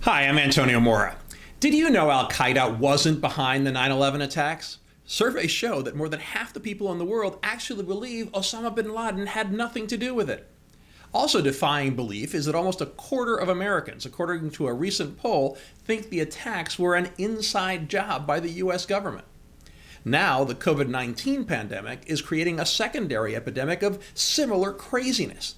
Hi, I'm Antonio Mora. Did you know Al-Qaeda wasn't behind the 9/11 attacks? Surveys show that more than half the people in the world actually believe Osama bin Laden had nothing to do with it. Also defying belief is that almost a quarter of Americans, according to a recent poll, think the attacks were an inside job by the U.S. government. Now, the COVID-19 pandemic is creating a secondary epidemic of similar craziness.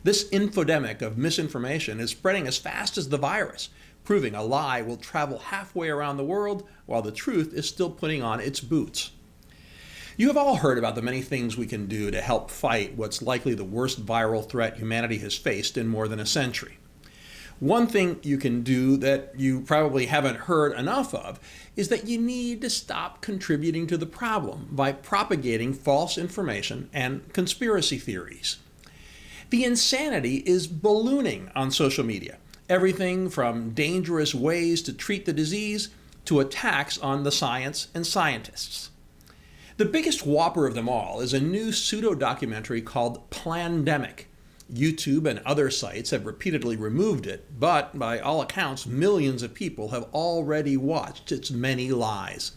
This infodemic of misinformation is spreading as fast as the virus, proving a lie will travel halfway around the world while the truth is still putting on its boots. You have all heard about the many things we can do to help fight what's likely the worst viral threat humanity has faced in more than a century. One thing you can do that you probably haven't heard enough of is that you need to stop contributing to the problem by propagating false information and conspiracy theories. The insanity is ballooning on social media. Everything from dangerous ways to treat the disease to attacks on the science and scientists. The biggest whopper of them all is a new pseudo-documentary called Plandemic. YouTube and other sites have repeatedly removed it, but by all accounts, millions of people have already watched its many lies.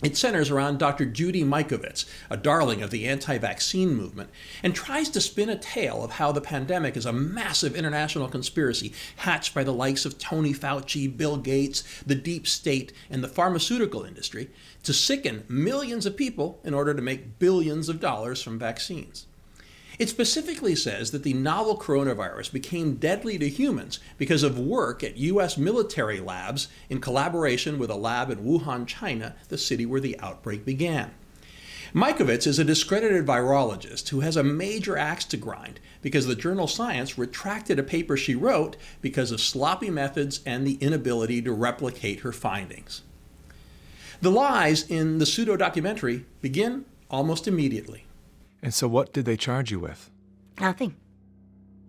It centers around Dr. Judy Mikovits, a darling of the anti-vaccine movement, and tries to spin a tale of how the pandemic is a massive international conspiracy hatched by the likes of Tony Fauci, Bill Gates, the deep state, and the pharmaceutical industry to sicken millions of people in order to make billions of dollars from vaccines. It specifically says that the novel coronavirus became deadly to humans because of work at U.S. military labs in collaboration with a lab in Wuhan, China, the city where the outbreak began. Mikovits is a discredited virologist who has a major axe to grind because the journal Science retracted a paper she wrote because of sloppy methods and the inability to replicate her findings. The lies in the pseudo-documentary begin almost immediately. And so what did they charge you with? Nothing.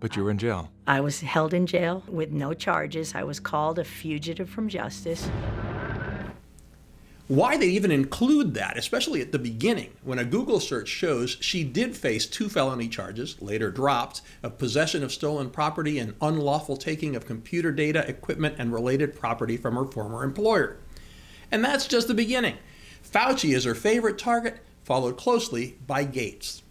But you were in jail. I was held in jail with no charges. I was called a fugitive from justice. Why they even include that, especially at the beginning, when a Google search shows she did face 2 felony charges, later dropped, of possession of stolen property and unlawful taking of computer data, equipment, and related property from her former employer. And that's just the beginning. Fauci is her favorite target, followed closely by Gates.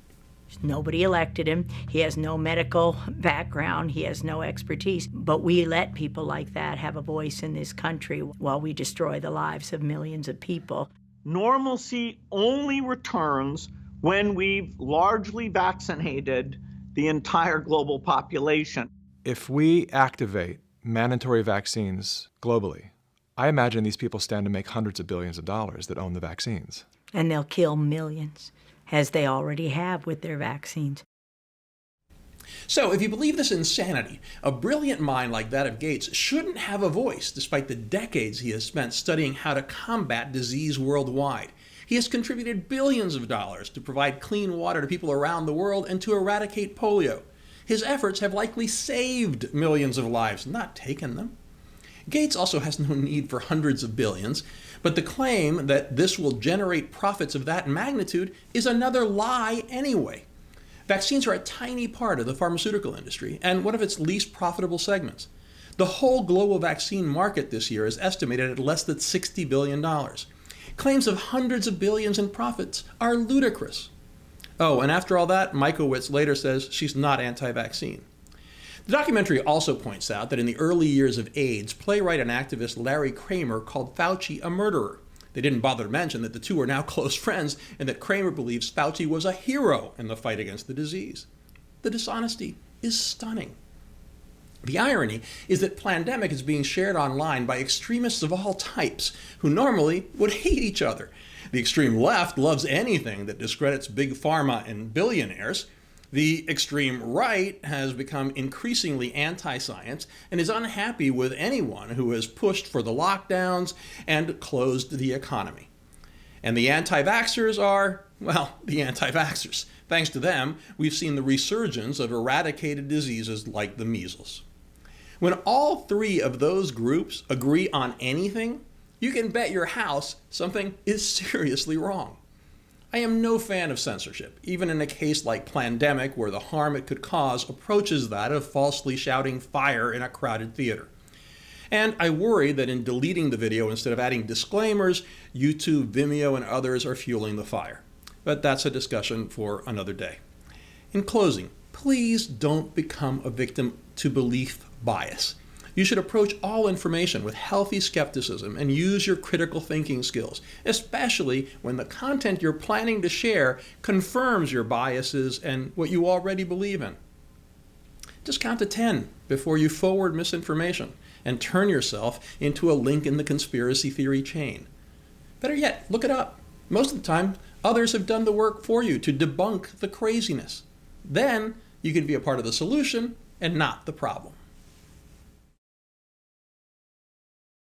Nobody elected him. He has no medical background. He has no expertise. But we let people like that have a voice in this country while we destroy the lives of millions of people. Normalcy only returns when we've largely vaccinated the entire global population. If we activate mandatory vaccines globally, I imagine these people stand to make hundreds of billions of dollars that own the vaccines. And they'll kill millions, as they already have with their vaccines. So, if you believe this insanity, a brilliant mind like that of Gates shouldn't have a voice despite the decades he has spent studying how to combat disease worldwide. He has contributed billions of dollars to provide clean water to people around the world and to eradicate polio. His efforts have likely saved millions of lives, not taken them. Gates also has no need for hundreds of billions, but the claim that this will generate profits of that magnitude is another lie anyway. Vaccines are a tiny part of the pharmaceutical industry and one of its least profitable segments. The whole global vaccine market this year is estimated at less than $60 billion. Claims of hundreds of billions in profits are ludicrous. Oh, and after all that, Mikovits later says she's not anti-vaccine. The documentary also points out that in the early years of AIDS, playwright and activist Larry Kramer called Fauci a murderer. They didn't bother to mention that the two are now close friends and that Kramer believes Fauci was a hero in the fight against the disease. The dishonesty is stunning. The irony is that Plandemic is being shared online by extremists of all types who normally would hate each other. The extreme left loves anything that discredits big pharma and billionaires. The extreme right has become increasingly anti-science and is unhappy with anyone who has pushed for the lockdowns and closed the economy. And the anti-vaxxers are, well, the anti-vaxxers. Thanks to them, we've seen the resurgence of eradicated diseases like the measles. When all 3 of those groups agree on anything, you can bet your house something is seriously wrong. I am no fan of censorship, even in a case like Plandemic, where the harm it could cause approaches that of falsely shouting fire in a crowded theater. And I worry that in deleting the video instead of adding disclaimers, YouTube, Vimeo, and others are fueling the fire. But that's a discussion for another day. In closing, please don't become a victim to belief bias. You should approach all information with healthy skepticism and use your critical thinking skills, especially when the content you're planning to share confirms your biases and what you already believe in. Just count to 10 before you forward misinformation and turn yourself into a link in the conspiracy theory chain. Better yet, look it up. Most of the time, others have done the work for you to debunk the craziness. Then you can be a part of the solution and not the problem.